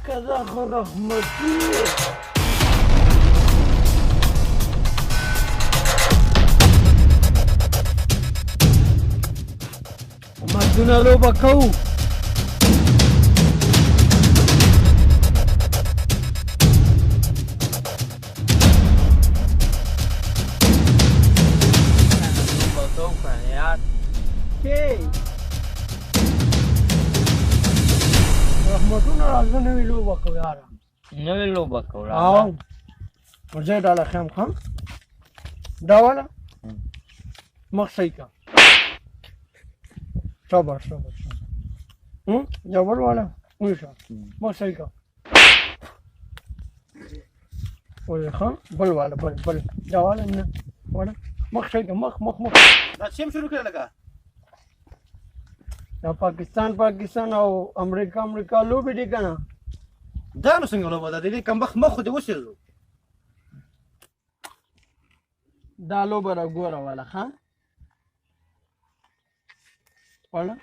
کذا خو رحمتي مردونه لوبه کوو رحمتونه راځه نوې لوبه کوو یاره نوې لوبه کوو او زه یې ډاله ښیم ښه دا واله مخ صحیح کړه صبر صبر یا بل والا ونیسه مخ صحیح کړه ولې ښه بل والا بل دا والا نه والا مخ صحیح کړه مخ دا سیم شروع کړه لکه دا پاکستان او امریکا لوبې دي که نه دا نو څنګه لوبه ده د دې کمبخت مخ خو دې وسېږو دا لوبه را ګوره والا ښه والا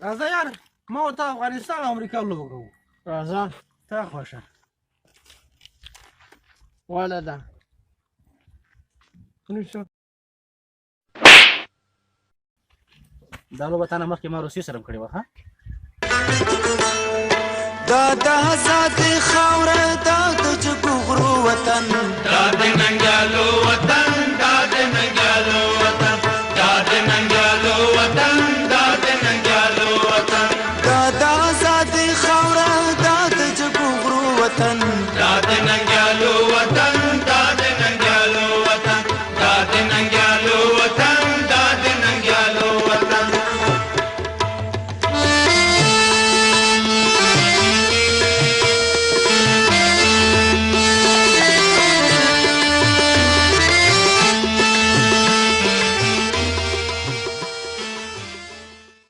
راځه یار ما ورته افغانستان او امریکا لوبه کوو راځه تا خوښه والا ده ونیسه دا لوبه تا نه مخکې ما روسیې سره هم کړې وه ښه دا د آزاد خاوره دا د جګو غرو وطن دا د ننګیالو وطن دا د ننګیالو وطن دا د ننګیالو وطن دا د ننګیالو وطن دا د آزاد خاوره دا د جګو غرو وطن دا د